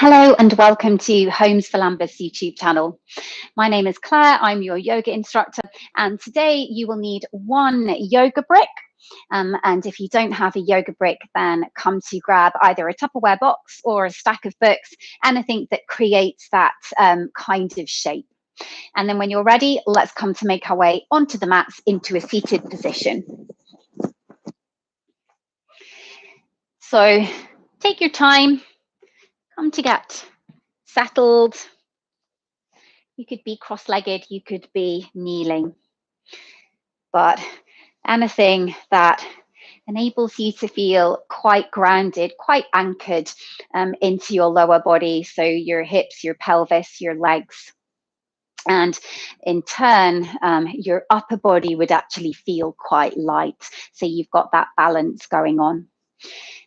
Hello and welcome to Homes for Lambeth YouTube channel. My name is Claire, I'm your yoga instructor, and today you will need one yoga brick. And if you don't have a yoga brick, then come to grab either a Tupperware box or a stack of books, anything that creates that kind of shape. And then when you're ready, let's come to make our way onto the mats into a seated position. So take your time, come to get settled. You could be cross-legged, you could be kneeling, but anything that enables you to feel quite grounded, quite anchored into your lower body, so your hips, your pelvis, your legs. And in turn, your upper body would actually feel quite light. So you've got that balance going on.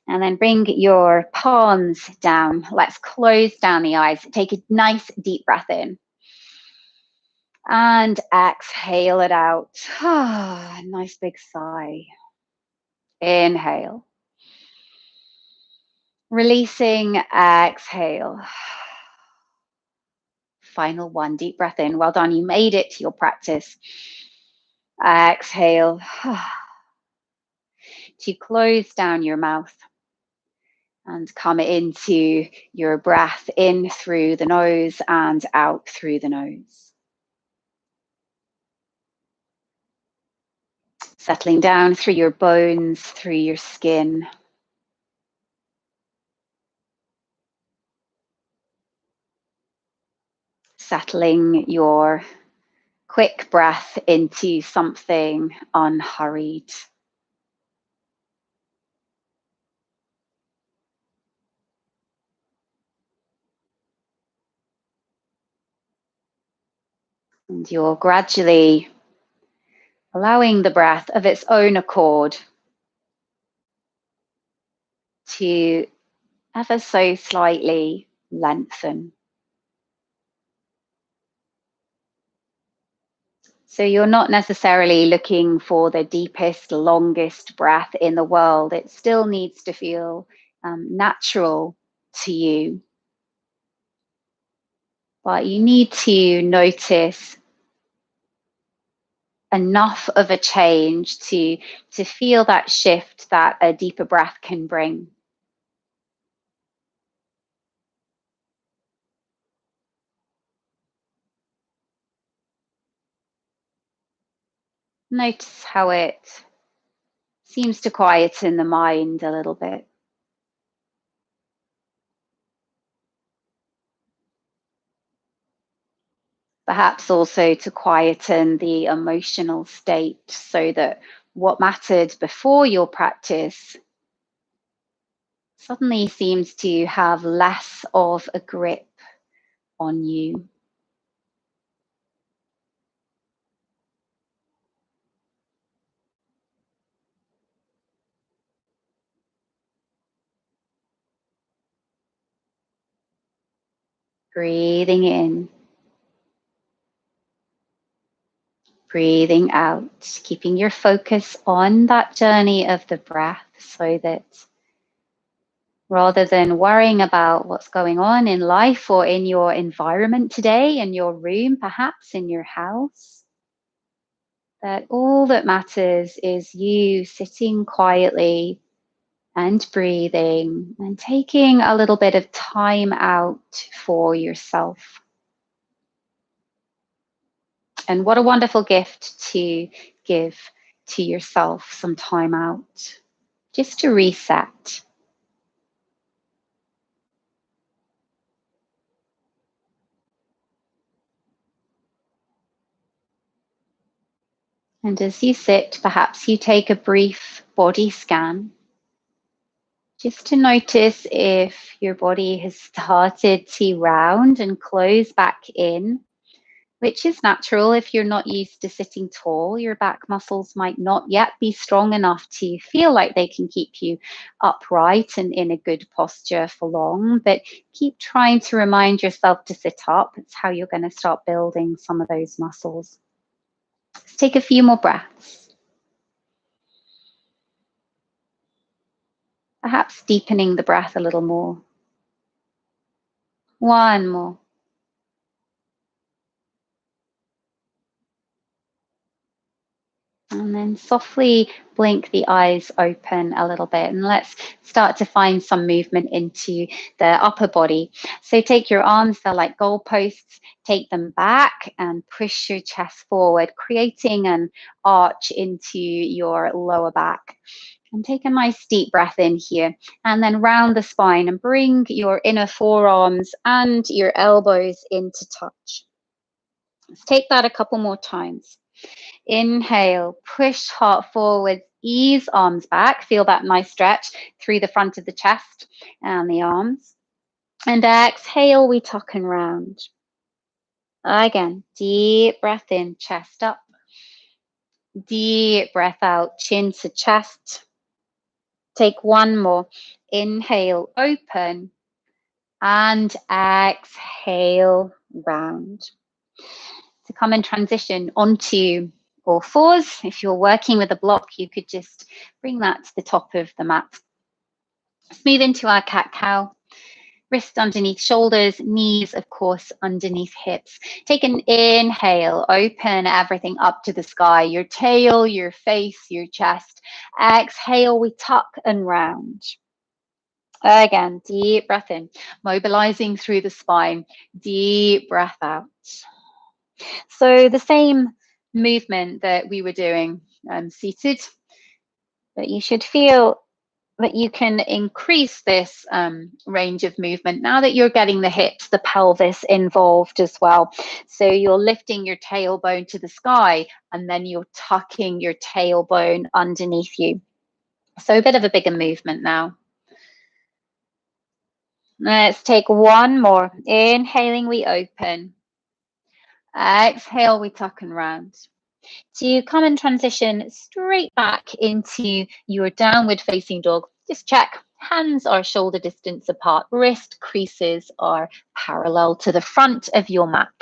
And then bring your palms down. Let's close down the eyes. Take a nice deep breath in. And exhale it out. Nice big sigh. Inhale. Releasing, exhale. Final one, deep breath in. Well done, you made it to your practice. Exhale. To close down your mouth and come into your breath in through the nose and out through the nose. Settling down through your bones, through your skin. Settling your quick breath into something unhurried. And you're gradually allowing the breath of its own accord to ever so slightly lengthen. So you're not necessarily looking for the deepest, longest breath in the world. It still needs to feel natural to you. But you need to notice enough of a change to feel that shift that a deeper breath can bring. Notice how it seems to quieten the mind a little bit. Perhaps also to quieten the emotional state so that what mattered before your practice suddenly seems to have less of a grip on you. Breathing in, breathing out, keeping your focus on that journey of the breath so that rather than worrying about what's going on in life or in your environment today, in your room, perhaps in your house, that all that matters is you sitting quietly and breathing and taking a little bit of time out for yourself. And what a wonderful gift to give to yourself some time out, just to reset. And as you sit, perhaps you take a brief body scan, just to notice if your body has started to round and close back in, which is natural. If you're not used to sitting tall, your back muscles might not yet be strong enough to feel like they can keep you upright and in a good posture for long, but keep trying to remind yourself to sit up. It's how you're going to start building some of those muscles. Let's take a few more breaths. Perhaps deepening the breath a little more. One more. And then softly blink the eyes open a little bit, and let's start to find some movement into the upper body. So take your arms, they're like goalposts, take them back and push your chest forward, creating an arch into your lower back. And take a nice deep breath in here, and then round the spine and bring your inner forearms and your elbows into touch. Let's take that a couple more times. Inhale, push heart forward, ease arms back. Feel that nice stretch through the front of the chest and the arms. And exhale, we tuck and round. Again, deep breath in, chest up. Deep breath out, chin to chest. Take one more. Inhale, open. And exhale, round. To come and transition onto all fours. If you're working with a block, you could just bring that to the top of the mat. Let's move into our cat-cow. Wrists underneath shoulders, knees, of course, underneath hips. Take an inhale, open everything up to the sky, your tail, your face, your chest. Exhale, we tuck and round. Again, deep breath in, mobilizing through the spine, deep breath out. So the same movement that we were doing seated, but you should feel that you can increase this range of movement now that you're getting the hips, the pelvis involved as well. So you're lifting your tailbone to the sky, and then you're tucking your tailbone underneath you. So a bit of a bigger movement now. Let's take one more. Inhaling, we open. Exhale, we tuck and round. To come and transition straight back into your downward facing dog, just check hands are shoulder distance apart, wrist creases are parallel to the front of your mat.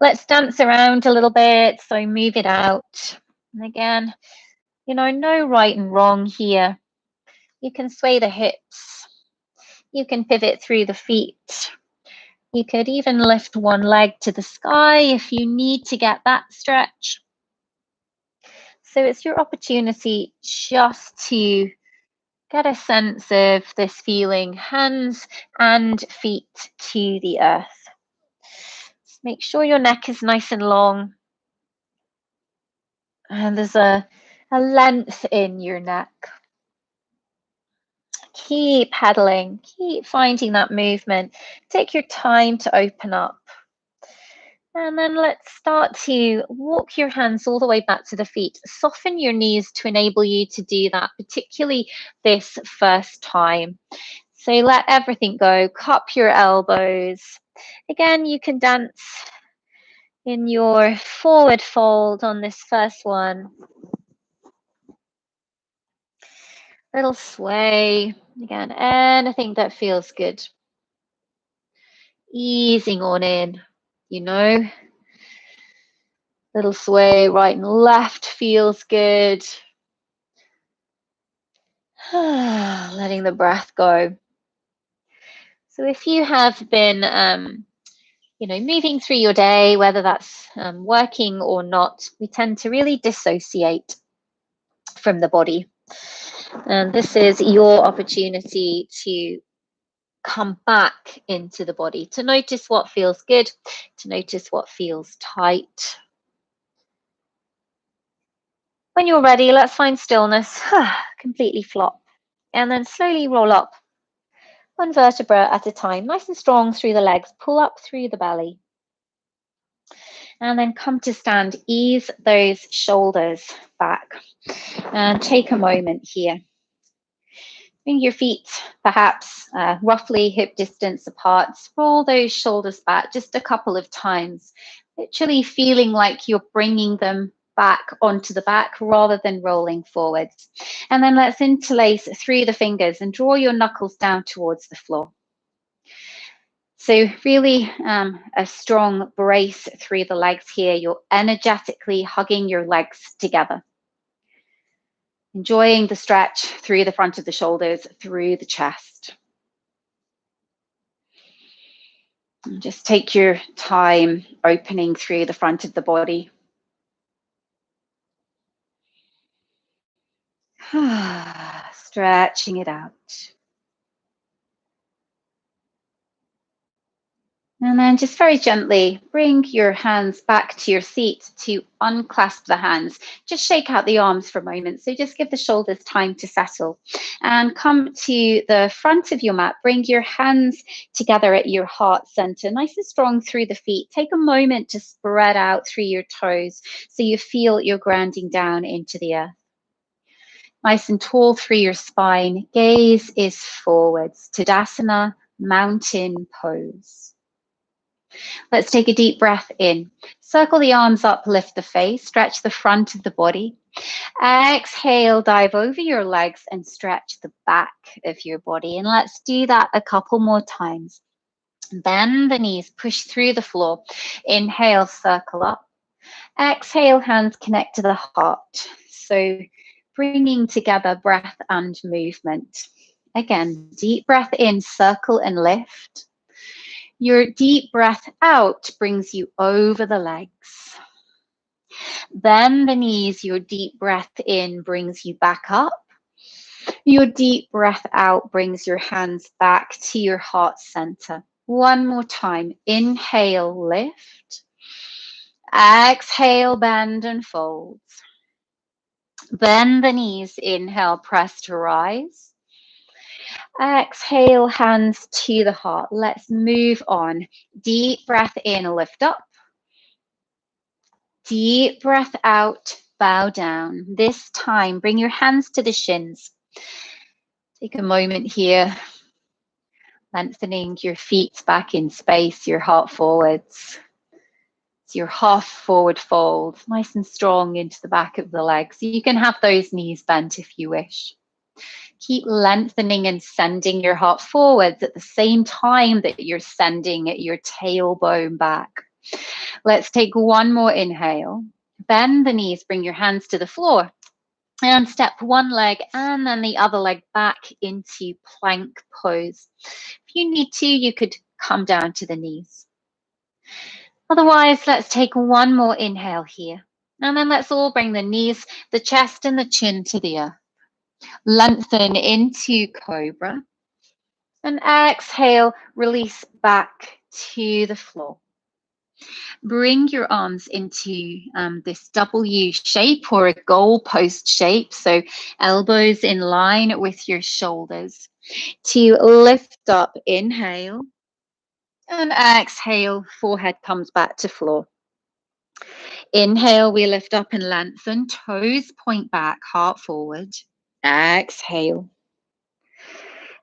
Let's dance around a little bit, so move it out. And again, no right and wrong here. You can sway the hips. You can pivot through the feet. You could even lift one leg to the sky if you need to get that stretch. So it's your opportunity just to get a sense of this feeling, hands and feet to the earth. Just make sure your neck is nice and long. And there's a length in your neck. Keep pedaling, keep finding that movement. Take your time to open up. And then let's start to walk your hands all the way back to the feet. Soften your knees to enable you to do that, particularly this first time. So let everything go, cup your elbows. Again, you can dance in your forward fold on this first one. Little sway. Again, anything that feels good. Easing on in, Little sway, right and left feels good. Letting the breath go. So if you have been, moving through your day, whether that's working or not, we tend to really dissociate from the body. And this is your opportunity to come back into the body, to notice what feels good, to notice what feels tight. When you're ready, let's find stillness. Completely flop. And then slowly roll up. One vertebra at a time, nice and strong through the legs. Pull up through the belly. And then come to stand. Ease those shoulders back. And take a moment here. Bring your feet perhaps roughly hip distance apart. Roll those shoulders back just a couple of times. Literally feeling like you're bringing them back onto the back rather than rolling forwards. And then let's interlace through the fingers and draw your knuckles down towards the floor. So really a strong brace through the legs here. You're energetically hugging your legs together. Enjoying the stretch through the front of the shoulders, through the chest. Just take your time opening through the front of the body. Stretching it out. And then just very gently bring your hands back to your seat to unclasp the hands. Just shake out the arms for a moment. So just give the shoulders time to settle. And come to the front of your mat. Bring your hands together at your heart center, nice and strong through the feet. Take a moment to spread out through your toes so you feel you're grounding down into the earth. Nice and tall through your spine. Gaze is forwards. Tadasana, mountain pose. Let's take a deep breath in. Circle the arms up, lift the face, stretch the front of the body. Exhale, dive over your legs and stretch the back of your body. And let's do that a couple more times. Bend the knees, push through the floor. Inhale, circle up. Exhale, hands connect to the heart. So bringing together breath and movement. Again, deep breath in, circle and lift. Your deep breath out brings you over the legs. Bend the knees, your deep breath in brings you back up. Your deep breath out brings your hands back to your heart center. One more time. Inhale, lift. Exhale, bend and fold. Bend the knees. Inhale, press to rise. Exhale, hands to the heart. Let's move on. Deep breath in, lift up. Deep breath out, bow down. This time, bring your hands to the shins. Take a moment here, lengthening your feet back in space, your heart forwards. It's your half forward fold, nice and strong into the back of the legs. You can have those knees bent if you wish. Keep lengthening and sending your heart forwards at the same time that you're sending your tailbone back. Let's take one more inhale. Bend the knees, bring your hands to the floor. And step one leg and then the other leg back into plank pose. If you need to, you could come down to the knees. Otherwise, let's take one more inhale here. And then let's all bring the knees, the chest and the chin to the earth. Lengthen into cobra. And exhale, release back to the floor. Bring your arms into this W shape or a goalpost shape. So elbows in line with your shoulders. To lift up, inhale. And exhale, forehead comes back to floor. Inhale, we lift up and lengthen. Toes point back, heart forward. Exhale.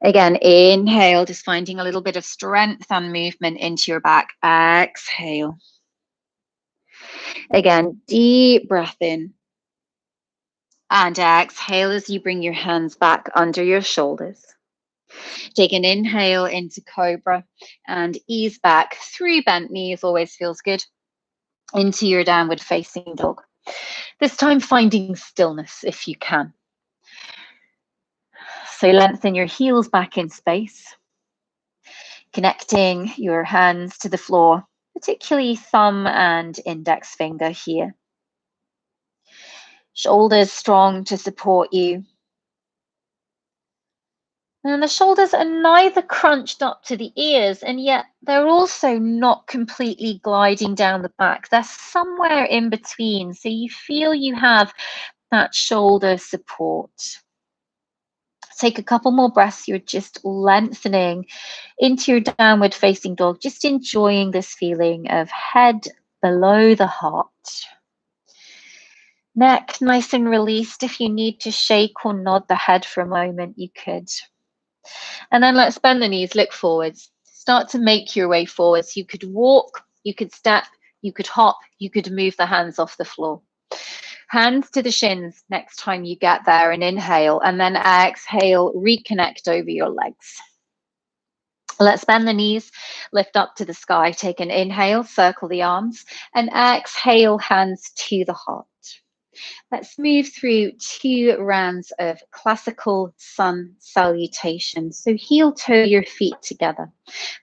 Again, inhale, just finding a little bit of strength and movement into your back. Exhale. Again, deep breath in. And exhale as you bring your hands back under your shoulders. Take an inhale into cobra and ease back through bent knees, always feels good, into your downward facing dog. This time finding stillness if you can. So lengthen your heels back in space, connecting your hands to the floor, particularly thumb and index finger here. Shoulders strong to support you. And the shoulders are neither crunched up to the ears, and yet they're also not completely gliding down the back. They're somewhere in between, so you feel you have that shoulder support. Take a couple more breaths. You're just lengthening into your downward facing dog, just enjoying this feeling of head below the heart. Neck nice and released. If you need to shake or nod the head for a moment, you could. And then let's bend the knees, look forwards. Start to make your way forwards. You could walk, you could step, you could hop, you could move the hands off the floor. Hands to the shins next time you get there, and inhale, and then exhale, reconnect over your legs. Let's bend the knees, lift up to the sky. Take an inhale, circle the arms, and exhale, hands to the heart. Let's move through 2 rounds of classical sun salutation. So heel toe your feet together.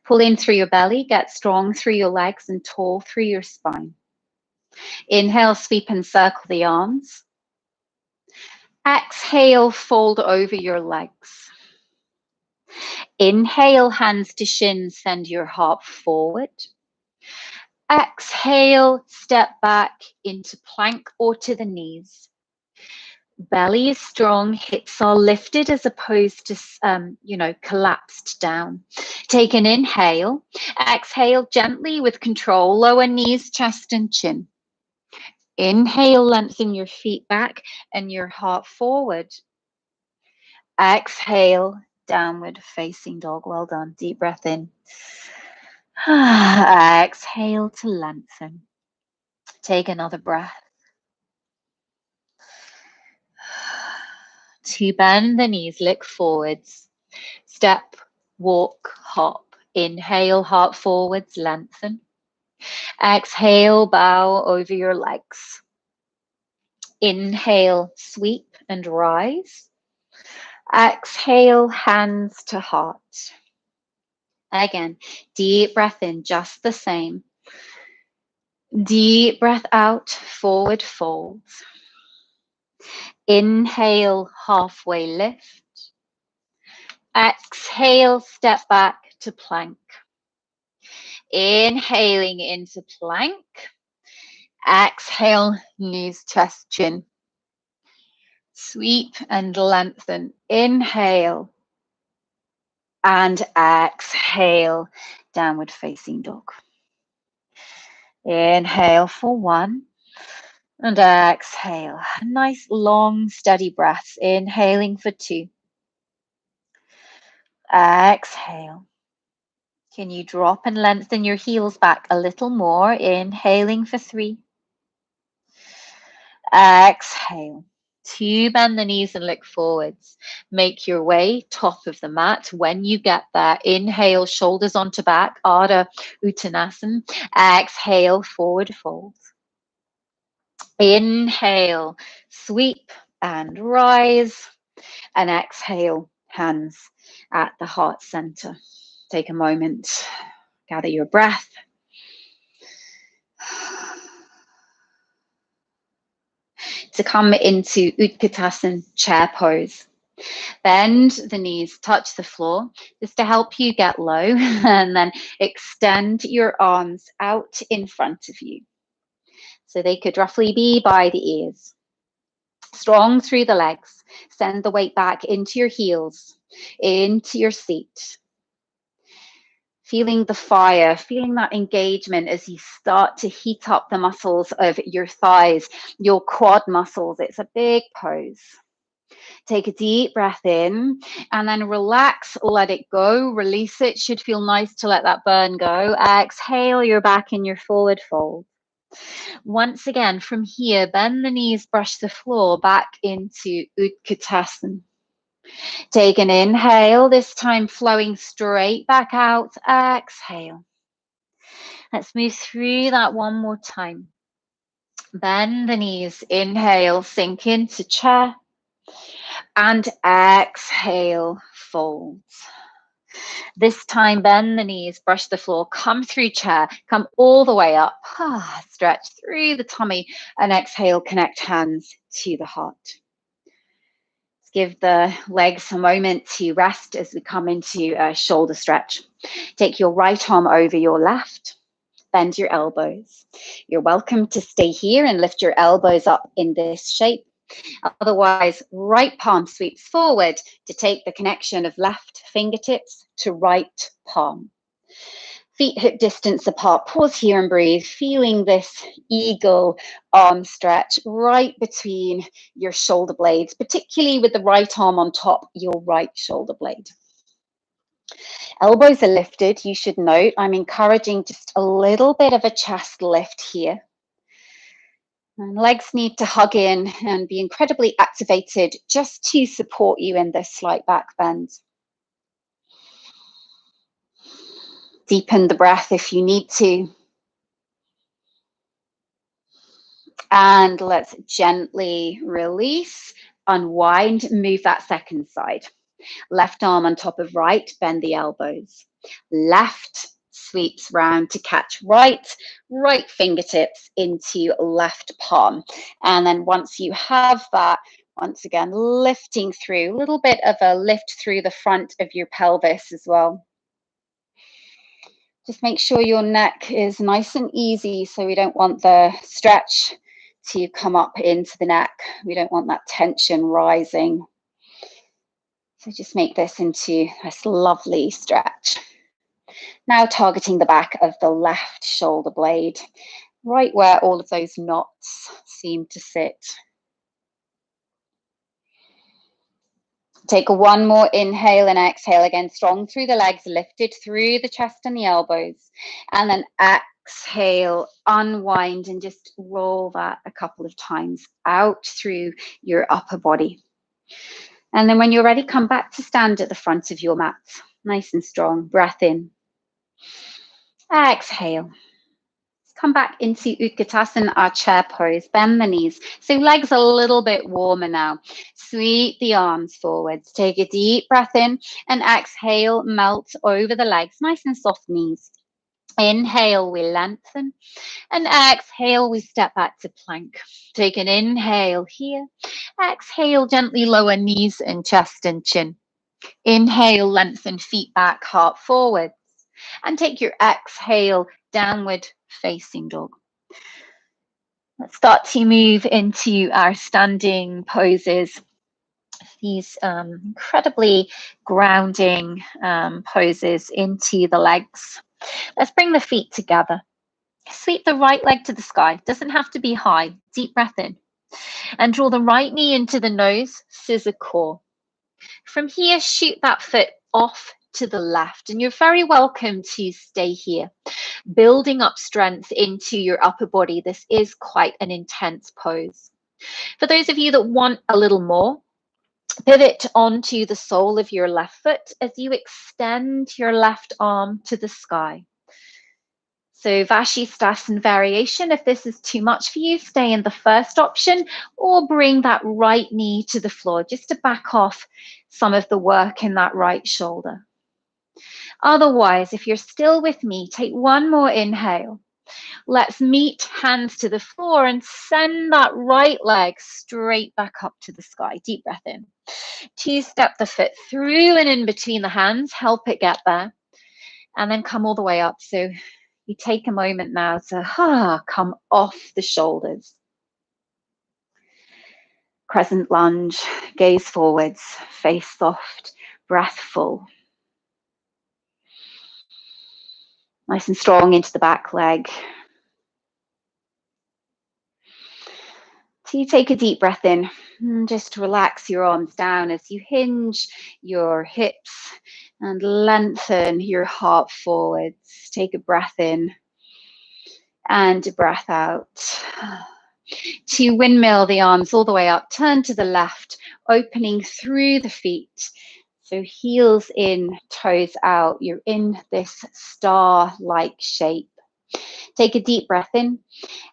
Pull in through your belly, get strong through your legs and tall through your spine. Inhale, sweep and circle the arms. Exhale, fold over your legs. Inhale, hands to shins, send your heart forward. Exhale, step back into plank or to the knees. Belly is strong, hips are lifted as opposed to, collapsed down. Take an inhale. Exhale gently with control, lower knees, chest and chin. Inhale, lengthen your feet back and your heart forward. Exhale, downward facing dog. Well done. Deep breath in. Exhale to lengthen. Take another breath. To bend the knees, look forwards. Step, walk, hop. Inhale, heart forwards, lengthen. Exhale, bow over your legs. Inhale, sweep and rise. Exhale, hands to heart. Again, deep breath in, just the same. Deep breath out, forward fold. Inhale, halfway lift. Exhale, step back to plank. Inhaling into plank. Exhale, knees, chest, chin. Sweep and lengthen. Inhale. And exhale, downward facing dog. Inhale for 1. And exhale. Nice, long, steady breaths. Inhaling for 2. Exhale. Can you drop and lengthen your heels back a little more? Inhaling for 3. Exhale. To bend the knees and look forwards. Make your way top of the mat. When you get there, inhale, shoulders onto back, Ardha Uttanasana. Exhale, forward fold. Inhale, sweep and rise. And exhale, hands at the heart center. Take a moment, gather your breath. To come into Utkatasana, chair pose. Bend the knees, touch the floor, just to help you get low, and then extend your arms out in front of you. So they could roughly be by the ears. Strong through the legs. Send the weight back into your heels, into your seat. Feeling the fire, feeling that engagement as you start to heat up the muscles of your thighs, your quad muscles. It's a big pose. Take a deep breath in and then relax, let it go, release it. Should feel nice to let that burn go. Exhale, you're back in your forward fold. Once again, from here, bend the knees, brush the floor back into Utkatasana. Take an inhale, this time flowing straight back out. Exhale. Let's move through that one more time. Bend the knees, inhale, sink into chair. And exhale, fold. This time, bend the knees, brush the floor, come through chair, come all the way up. Stretch through the tummy and exhale, connect hands to the heart. Let's give the legs a moment to rest as we come into a shoulder stretch. Take your right arm over your left. Bend your elbows. You're welcome to stay here and lift your elbows up in this shape. Otherwise, right palm sweeps forward to take the connection of left fingertips to right palm. Feet hip distance apart. Pause here and breathe, feeling this eagle arm stretch right between your shoulder blades, particularly with the right arm on top your right shoulder blade. Elbows are lifted. You should note I'm encouraging just a little bit of a chest lift here. And legs need to hug in and be incredibly activated just to support you in this slight back bend. Deepen the breath if you need to. And let's gently release, unwind, move that second side. Left arm on top of right, bend the elbows. Left sweeps round to catch right, right fingertips into left palm. And then once you have that, once again, lifting through, a little bit of a lift through the front of your pelvis as well. Just make sure your neck is nice and easy, so we don't want the stretch to come up into the neck. We don't want that tension rising. So just make this into this lovely stretch. Now targeting the back of the left shoulder blade, right where all of those knots seem to sit. Take one more inhale and exhale again, strong through the legs, lifted through the chest and the elbows. And then exhale, unwind, and just roll that a couple of times out through your upper body. And then when you're ready, come back to stand at the front of your mat, nice and strong. Breath in. Exhale. Come back into Utkatasana, our chair pose. Bend the knees. So legs a little bit warmer now. Sweep the arms forwards. Take a deep breath in and exhale, melt over the legs. Nice and soft knees. Inhale, we lengthen. And exhale, we step back to plank. Take an inhale here. Exhale, gently lower knees and chest and chin. Inhale, lengthen feet back, heart forwards. And take your exhale, downward facing dog. Let's start to move into our standing poses. These incredibly grounding poses into the legs. Let's bring the feet together. Sweep the right leg to the sky. Doesn't have to be high. Deep breath in. And draw the right knee into the nose, scissor core. From here, shoot that foot off to the left. And you're very welcome to stay here, building up strength into your upper body. This is quite an intense pose. For those of you that want a little more, pivot onto the sole of your left foot as you extend your left arm to the sky. So Vashisthasana variation, if this is too much for you, stay in the first option or bring that right knee to the floor just to back off some of the work in that right shoulder. Otherwise, if you're still with me, take one more inhale. Let's meet hands to the floor and send that right leg straight back up to the sky. Deep breath in. Two-step the foot through and in between the hands. Help it get there. And then come all the way up. So you take a moment now to come off the shoulders. Crescent lunge, gaze forwards, face soft, breath full. Nice and strong into the back leg. So you take a deep breath in and just relax your arms down as you hinge your hips and lengthen your heart forwards. Take a breath in and a breath out. To windmill the arms all the way up, turn to the left, opening through the feet. So heels in, toes out. You're in this star-like shape. Take a deep breath in,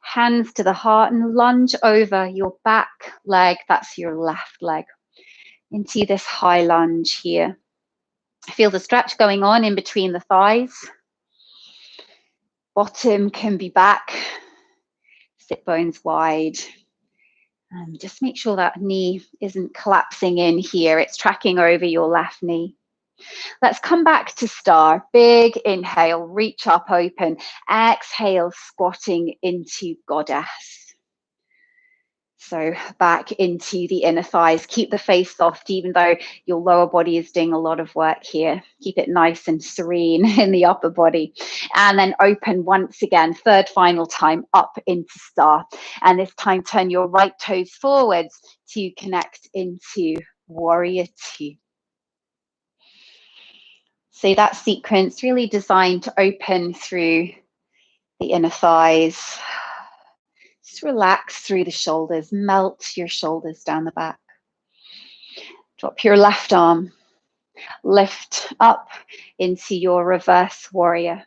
hands to the heart and lunge over your back leg, that's your left leg, into this high lunge here. Feel the stretch going on in between the thighs. Bottom can be back, sit bones wide. And just make sure that knee isn't collapsing in here, it's tracking over your left knee. Let's come back to star. Big inhale, reach up, open. Exhale, squatting into goddess. So back into the inner thighs. Keep the face soft, even though your lower body is doing a lot of work here. Keep it nice and serene in the upper body. And then open once again, third final time, up into star. And this time, turn your right toes forwards to connect into warrior two. So that sequence really designed to open through the inner thighs. Just relax through the shoulders, melt your shoulders down the back. Drop your left arm, lift up into your reverse warrior.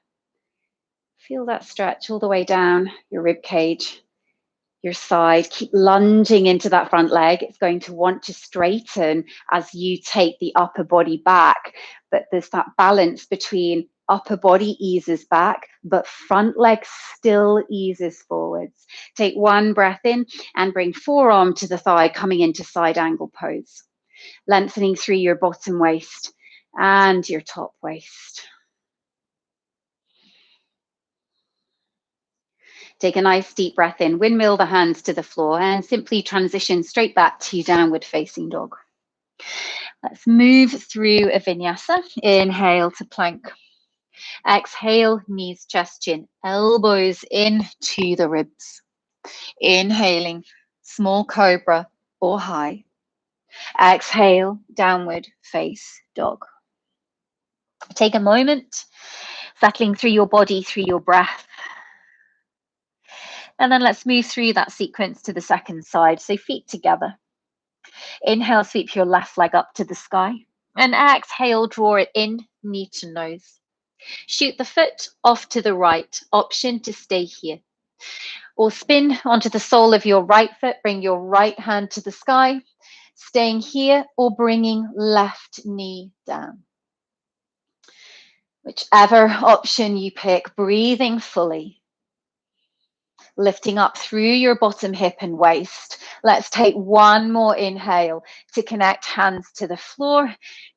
Feel that stretch all the way down your rib cage. your side. Keep lunging into that front leg. It's going to want to straighten as you take the upper body back, but there's that balance between upper body eases back, but front leg still eases forwards. Take one breath in and bring forearm to the thigh, coming into side angle pose, lengthening through your bottom waist and your top waist. Take a nice deep breath in, windmill the hands to the floor, and simply transition straight back to downward facing dog. Let's move through a vinyasa. Inhale to plank. Exhale, knees, chest, chin, elbows into the ribs. Inhaling, small cobra or high. Exhale, downward face dog. Take a moment, settling through your body, through your breath. And then let's move through that sequence to the second side. So feet together. Inhale, sweep your left leg up to the sky. And exhale, draw it in, knee to nose. Shoot the foot off to the right, option to stay here. Or spin onto the sole of your right foot, bring your right hand to the sky, staying here or bringing left knee down. Whichever option you pick, breathing fully. Lifting up through your bottom hip and waist. Let's take one more inhale to connect hands to the floor,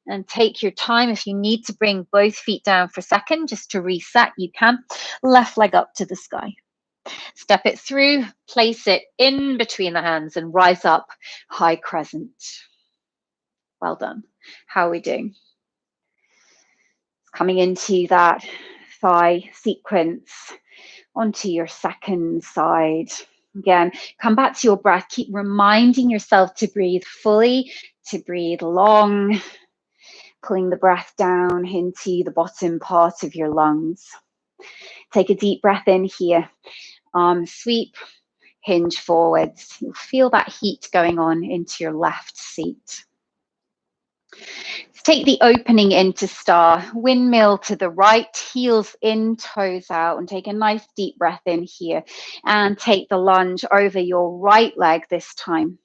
and take your time. If you need to bring both feet down for a second just to reset, you can. Left leg up to the sky. Step it through, place it in between the hands and rise up, high crescent. Well done. How are we doing? Coming into that thigh sequence. Onto your second side. Again, come back to your breath. Keep reminding yourself to breathe fully, to breathe long, pulling the breath down into the bottom part of your lungs. Take a deep breath in here. Arms sweep, hinge forwards. You'll feel that heat going on into your left seat. Take the opening into star, windmill to the right, heels in, toes out, and take a nice deep breath in here. And take the lunge over your right leg this time.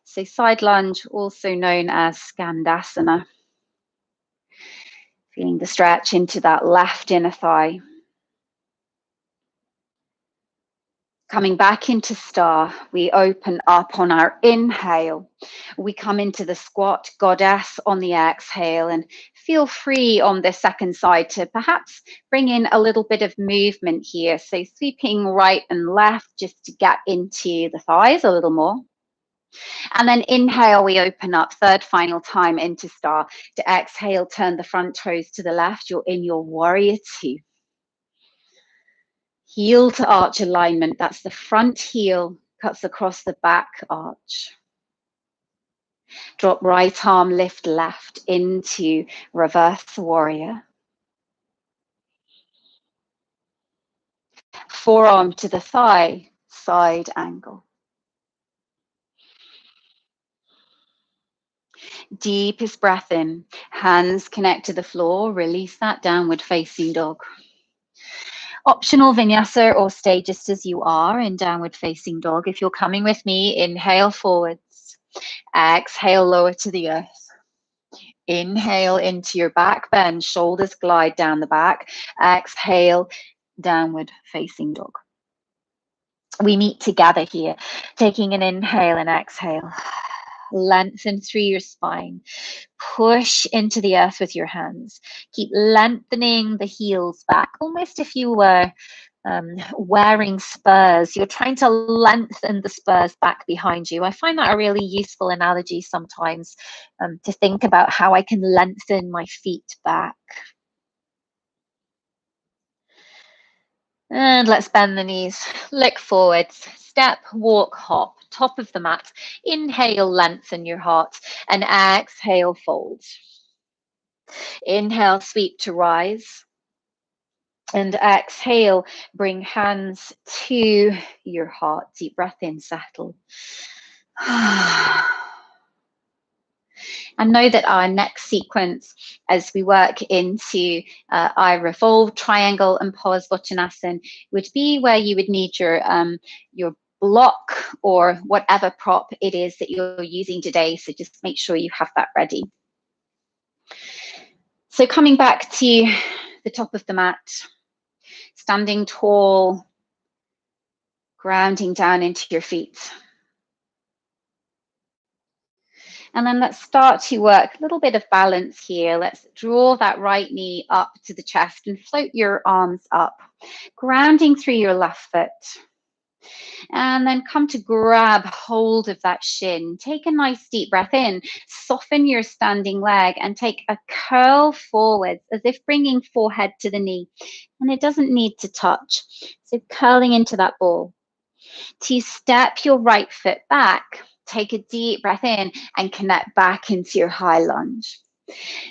So side lunge, also known as Skandasana. Feeling the stretch into that left inner thigh. Coming back into star, we open up on our inhale. We come into the squat goddess on the exhale, and feel free on the second side to perhaps bring in a little bit of movement here. So sweeping right and left just to get into the thighs a little more. And then inhale, we open up, third final time into star. To exhale, turn the front toes to the left. You're in your warrior two. Heel to arch alignment. That's the front heel cuts across the back arch. Drop right arm, lift left into reverse warrior. Forearm to the thigh, side angle. Deepest breath in, hands connect to the floor, release that downward facing dog. Optional vinyasa or stay just as you are in downward facing dog. If you're coming with me, inhale forwards, exhale lower to the earth. Inhale into your back bend, shoulders glide down the back. Exhale, downward facing dog. We meet together here, taking an inhale and exhale. Lengthen through your spine. Push into the earth with your hands. Keep lengthening the heels back, almost if you were wearing spurs. You're trying to lengthen the spurs back behind you. I find that a really useful analogy sometimes, to think about how I can lengthen my feet back. And let's bend the knees, look forwards, step, walk, hop, top of the mat. Inhale, lengthen your heart, and exhale, fold. Inhale, sweep to rise. And exhale, bring hands to your heart. Deep breath in, settle. And know that our next sequence, as we work into I revolve, triangle, and Parsvottanasana, would be where you would need your block or whatever prop it is that you're using today. So just make sure you have that ready. So coming back to the top of the mat, standing tall, grounding down into your feet. And then let's start to work a little bit of balance here. Let's draw that right knee up to the chest and float your arms up, grounding through your left foot. And then come to grab hold of that shin. Take a nice deep breath in, soften your standing leg and take a curl forwards as if bringing forehead to the knee. And it doesn't need to touch. So curling into that ball. To step your right foot back, take a deep breath in and connect back into your high lunge.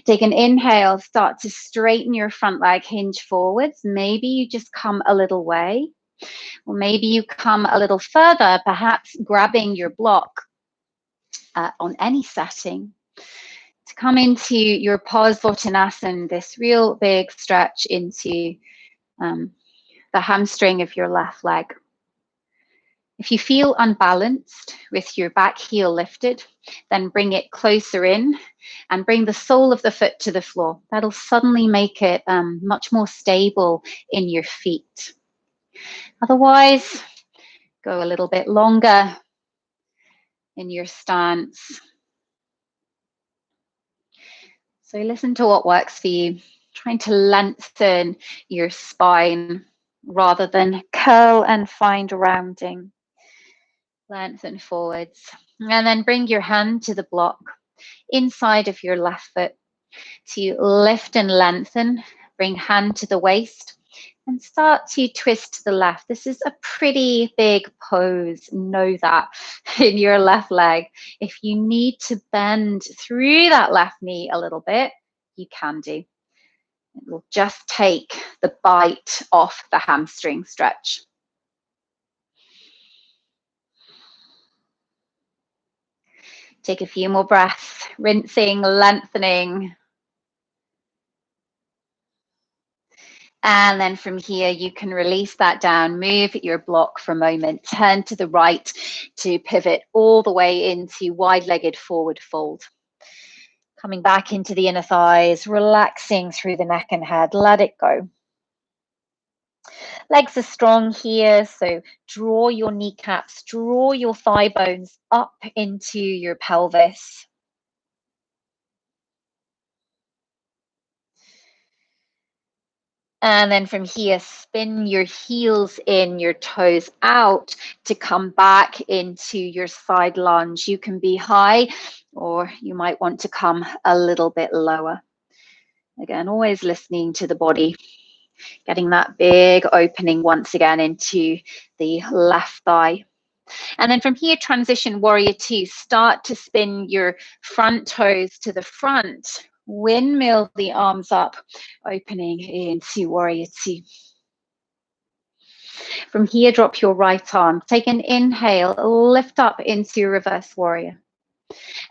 Take an inhale, start to straighten your front leg, hinge forwards. Maybe you just come a little way, or maybe you come a little further, perhaps grabbing your block on any setting. To come into your Parsvottanasana, this real big stretch into the hamstring of your left leg. If you feel unbalanced with your back heel lifted, then bring it closer in and bring the sole of the foot to the floor. That'll suddenly make it much more stable in your feet. Otherwise, go a little bit longer in your stance. So listen to what works for you. Trying to lengthen your spine rather than curl and find rounding. Lengthen forwards. And then bring your hand to the block inside of your left foot to lift and lengthen. Bring hand to the waist and start to twist to the left. This is a pretty big pose. Know that in your left leg. If you need to bend through that left knee a little bit, you can do. It will just take the bite off the hamstring stretch. Take a few more breaths, rinsing, lengthening. And then from here, you can release that down, move your block for a moment, turn to the right to pivot all the way into wide-legged forward fold. Coming back into the inner thighs, relaxing through the neck and head, let it go. Legs are strong here, so draw your kneecaps, draw your thigh bones up into your pelvis. And then from here, spin your heels in, your toes out to come back into your side lunge. You can be high, or you might want to come a little bit lower. Again, always listening to the body, getting that big opening once again into the left thigh. And then from here, transition warrior two. Start to spin your front toes to the front. Windmill the arms up, opening into warrior two. From here, drop your right arm. Take an inhale, lift up into your reverse warrior.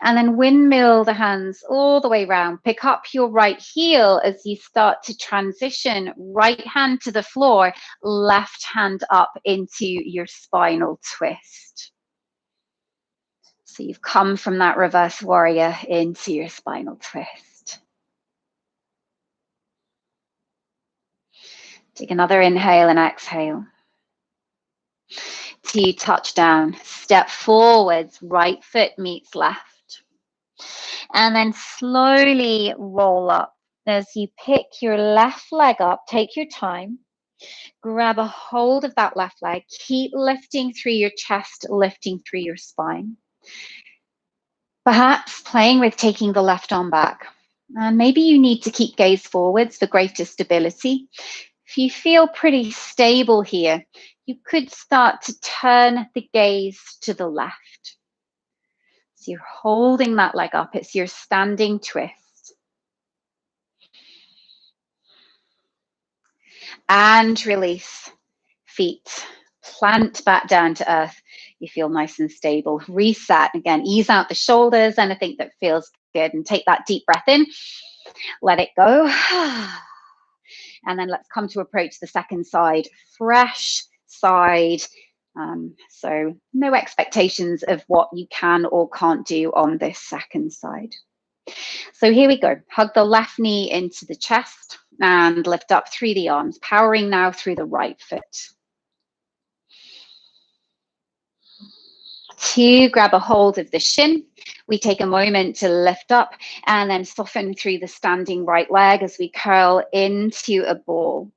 And then windmill the hands all the way around. Pick up your right heel as you start to transition. Right hand to the floor, left hand up into your spinal twist. So you've come from that reverse warrior into your spinal twist. Take another inhale and exhale. To touch down, step forwards, right foot meets left. And then slowly roll up. As you pick your left leg up, take your time. Grab a hold of that left leg. Keep lifting through your chest, lifting through your spine. Perhaps playing with taking the left arm back. And maybe you need to keep gaze forwards for greater stability. If you feel pretty stable here, you could start to turn the gaze to the left. So you're holding that leg up. It's your standing twist. And release. Feet plant back down to earth. You feel nice and stable. Reset again. Ease out the shoulders. Anything that feels Good. And take that deep breath in. Let it go. And then let's come to approach the second side. Fresh side. So no expectations of what you can or can't do on this second side. So here we go. Hug the left knee into the chest and lift up through the arms, powering now through the right foot. 2, grab a hold of the shin. We take a moment to lift up and then soften through the standing right leg as we curl into a ball.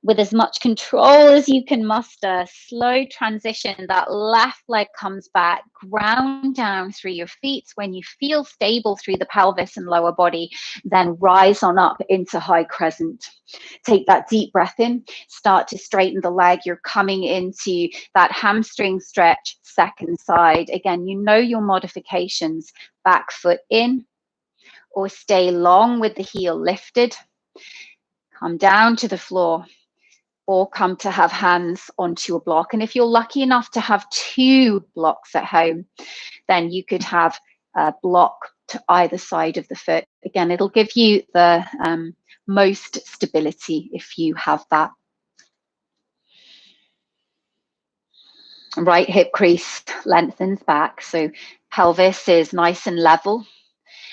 With as much control as you can muster, slow transition, that left leg comes back, ground down through your feet. When you feel stable through the pelvis and lower body, then rise on up into high crescent. Take that deep breath in, start to straighten the leg. You're coming into that hamstring stretch, second side. Again, you know your modifications, back foot in, or stay long with the heel lifted. Come down to the floor, or come to have hands onto a block. And if you're lucky enough to have 2 blocks at home, then you could have a block to either side of the foot. Again, it'll give you the most stability if you have that. Right hip crease lengthens back, so pelvis is nice and level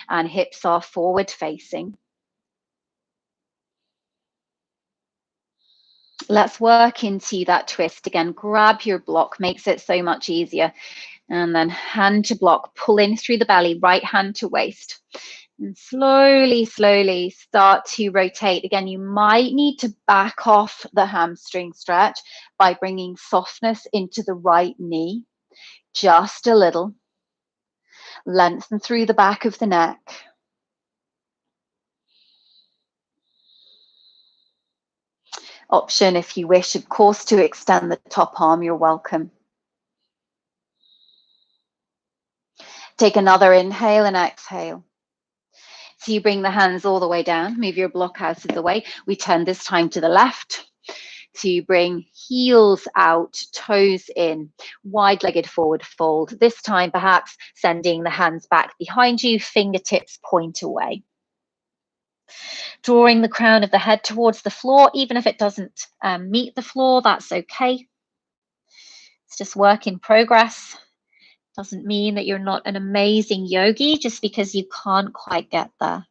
and hips are forward facing. Let's work into that twist again. Grab your block, makes it so much easier. And then hand to block, pull in through the belly, right hand to waist. And slowly, slowly start to rotate. Again, you might need to back off the hamstring stretch by bringing softness into the right knee, just a little. Lengthen through the back of the neck. Option, if you wish, of course, to extend the top arm, you're welcome. Take another inhale and exhale. So you bring the hands all the way down, move your block out of the way. We turn this time to the left to bring heels out, toes in, wide-legged forward fold. This time, perhaps sending the hands back behind you, fingertips point away. Drawing the crown of the head towards the floor, even if it doesn't meet the floor, that's okay. It's just work in progress. Doesn't mean that you're not an amazing yogi just because you can't quite get there.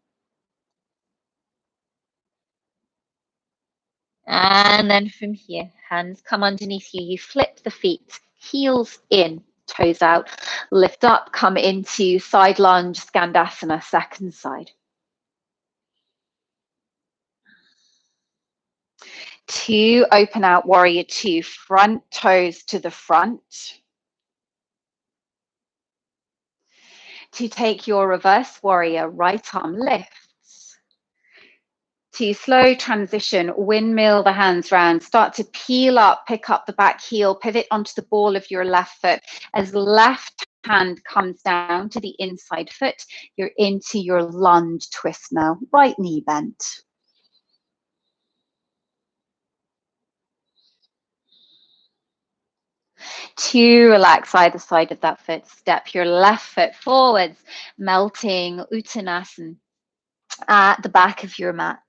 And then from here, hands come underneath you. You flip the feet, heels in, toes out, lift up, come into side lunge, Skandasana, second side. 2, open out, warrior 2, front toes to the front. To take your reverse warrior, right arm lifts. To slow transition, windmill the hands round, start to peel up, pick up the back heel, pivot onto the ball of your left foot. As left hand comes down to the inside foot, you're into your lunge twist now, right knee bent. 2, relax either side of that foot. Step your left foot forwards, melting Uttanasana at the back of your mat.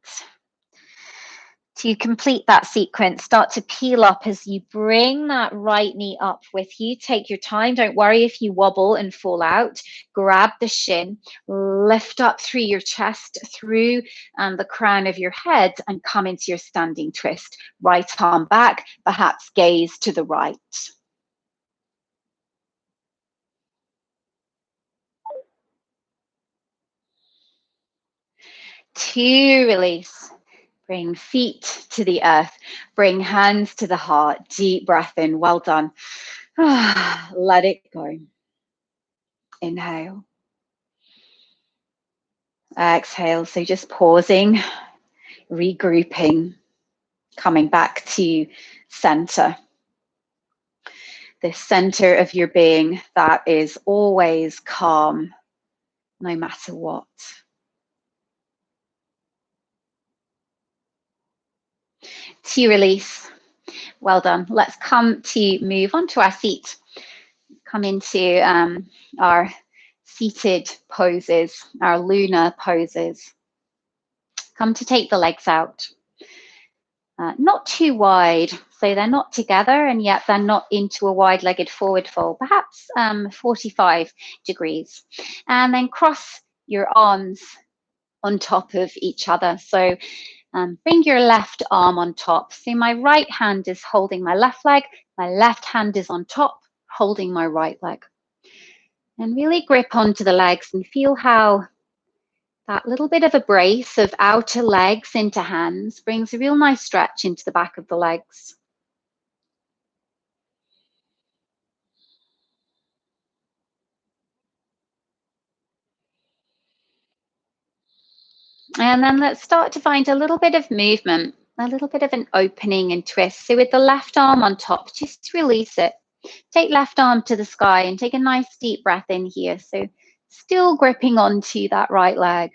To complete that sequence, start to peel up as you bring that right knee up with you. Take your time. Don't worry if you wobble and fall out. Grab the shin, lift up through your chest, through the crown of your head, and come into your standing twist. Right arm back, perhaps gaze to the right. 2, release. Bring feet to the earth. Bring hands to the heart. Deep breath in. Well done. Let it go. Inhale. Exhale. So just pausing, regrouping, coming back to center. The center of your being that is always calm, no matter what. To release. Well done. Let's come to move onto our seat. Come into our seated poses, our Luna poses. Come to take the legs out. Not too wide, so they're not together and yet they're not into a wide-legged forward fold, perhaps 45 degrees. And then cross your arms on top of each other. So bring your left arm on top. So my right hand is holding my left leg, my left hand is on top, holding my right leg. And really grip onto the legs and feel how that little bit of a brace of outer legs into hands brings a real nice stretch into the back of the legs. And then let's start to find a little bit of movement, a little bit of an opening and twist. So with the left arm on top, just release it. Take left arm to the sky and take a nice deep breath in here. So still gripping onto that right leg.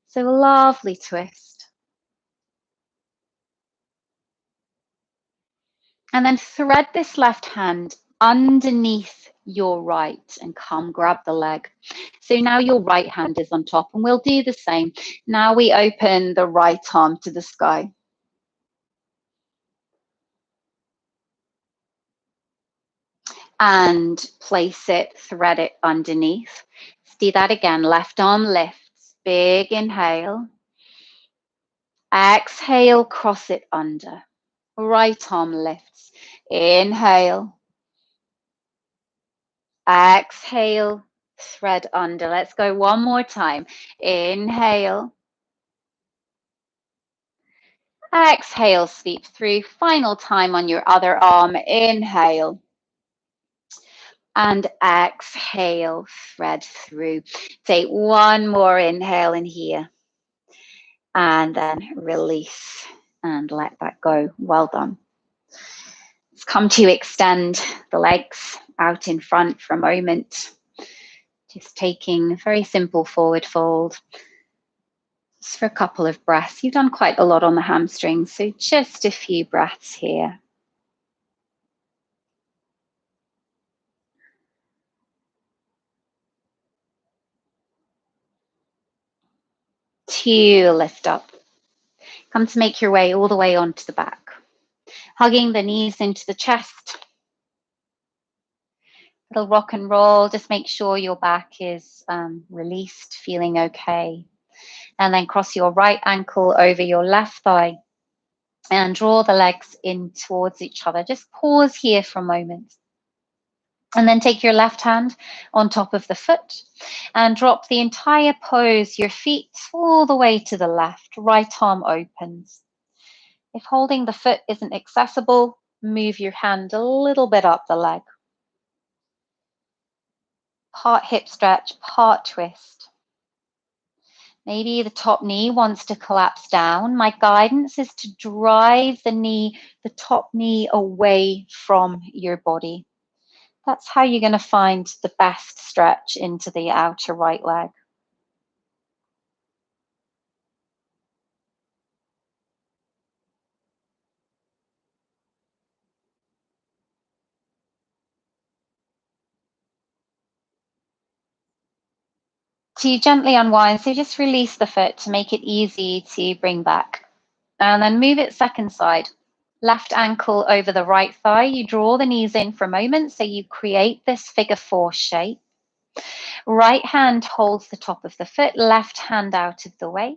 So a lovely twist. And then thread this left hand underneath your right and come grab the leg. So now your right hand is on top and we'll do the same. Now we open the right arm to the sky. And place it, thread it underneath. Let's do that again. Left arm lifts, big inhale. Exhale, cross it under. Right arm lifts. Inhale. Exhale, thread under. Let's go one more time. Inhale. Exhale, sweep through. Final time on your other arm. Inhale. And exhale, thread through. Take one more inhale in here. And then release and let that go. Well done. Let's come to extend the legs out in front for a moment. Just taking a very simple forward fold. Just for a couple of breaths. You've done quite a lot on the hamstrings, so just a few breaths here. To lift up. Come to make your way all the way onto the back. Hugging the knees into the chest. Little rock and roll. Just make sure your back is released, feeling okay. And then cross your right ankle over your left thigh and draw the legs in towards each other. Just pause here for a moment. And then take your left hand on top of the foot and drop the entire pose, your feet all the way to the left. Right arm opens. If holding the foot isn't accessible, move your hand a little bit up the leg. Part hip stretch, part twist. Maybe the top knee wants to collapse down. My guidance is to drive the top knee away from your body. That's how you're going to find the best stretch into the outer right leg. To gently unwind, so just release the foot to make it easy to bring back. And then move it second side. Left ankle over the right thigh. You draw the knees in for a moment, so you create this figure 4 shape. Right hand holds the top of the foot, left hand out of the way.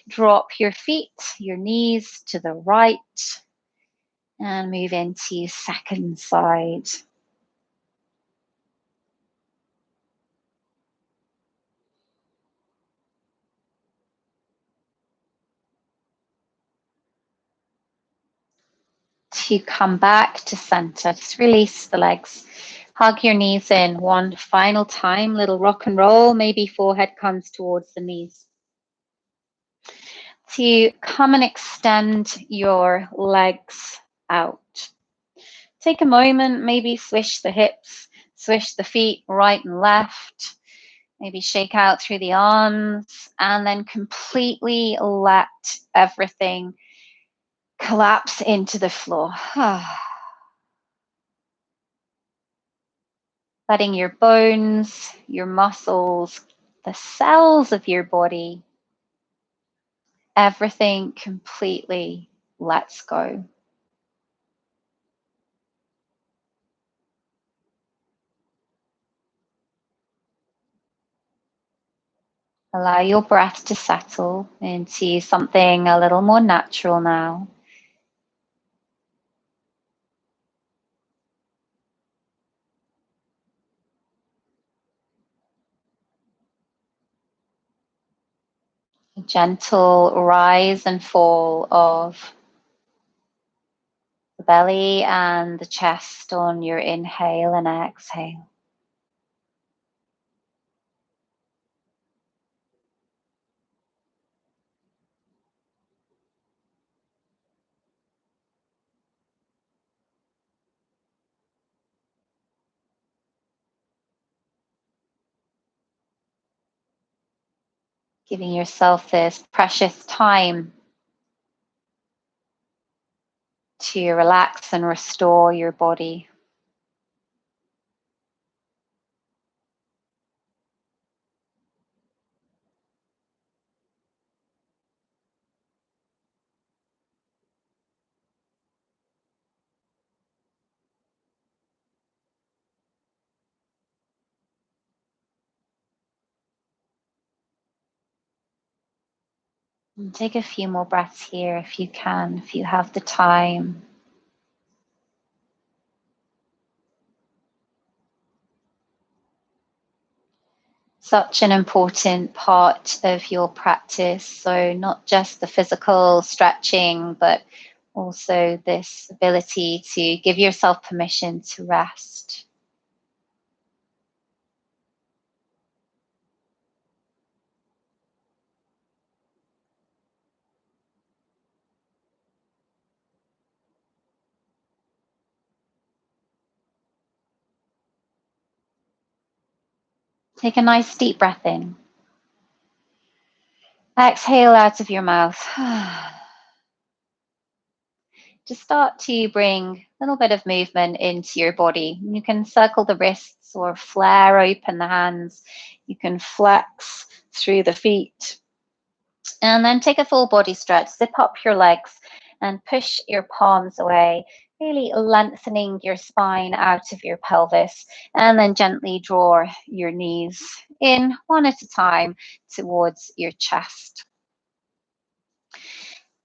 Drop your feet, your knees to the right, and move into second side. To come back to center, just release the legs. Hug your knees in one final time, little rock and roll, maybe forehead comes towards the knees. To come and extend your legs out. Take a moment, maybe swish the hips, swish the feet right and left, maybe shake out through the arms, and then completely let everything collapse into the floor. letting your bones, your muscles, the cells of your body, everything completely lets go. Allow your breath to settle into something a little more natural now. A gentle rise and fall of the belly and the chest on your inhale and exhale. Giving yourself this precious time to relax and restore your body. And take a few more breaths here if you can, if you have the time. Such an important part of your practice. So not just the physical stretching, but also this ability to give yourself permission to rest. Take a nice deep breath in. Exhale out of your mouth. Just start to bring a little bit of movement into your body. You can circle the wrists or flare open the hands. You can flex through the feet. And then take a full body stretch. Zip up your legs and push your palms away, really lengthening your spine out of your pelvis. And then gently draw your knees in one at a time towards your chest.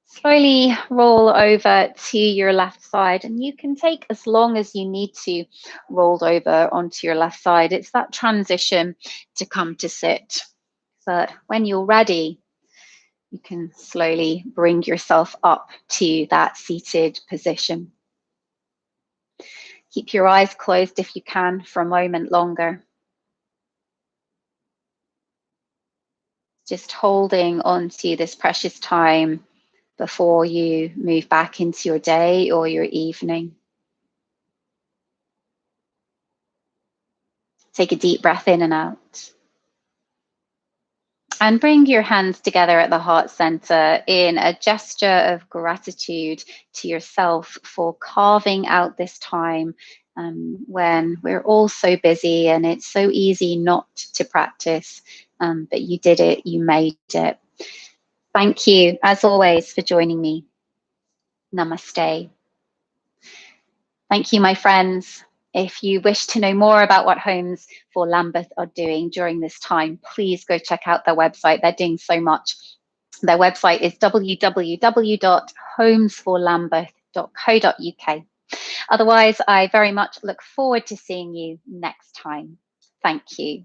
Slowly roll over to your left side, and you can take as long as you need to roll over onto your left side. It's that transition to come to sit. So that when you're ready, you can slowly bring yourself up to that seated position. Keep your eyes closed if you can for a moment longer. Just holding on to this precious time before you move back into your day or your evening. Take a deep breath in and out. And bring your hands together at the heart center in a gesture of gratitude to yourself for carving out this time when we're all so busy and it's so easy not to practice, but you did it, you made it. Thank you, as always, for joining me. Namaste. Thank you, my friends. If you wish to know more about what Homes for Lambeth are doing during this time, please go check out their website. They're doing so much. Their website is www.homesforlambeth.co.uk. Otherwise, I very much look forward to seeing you next time. Thank you.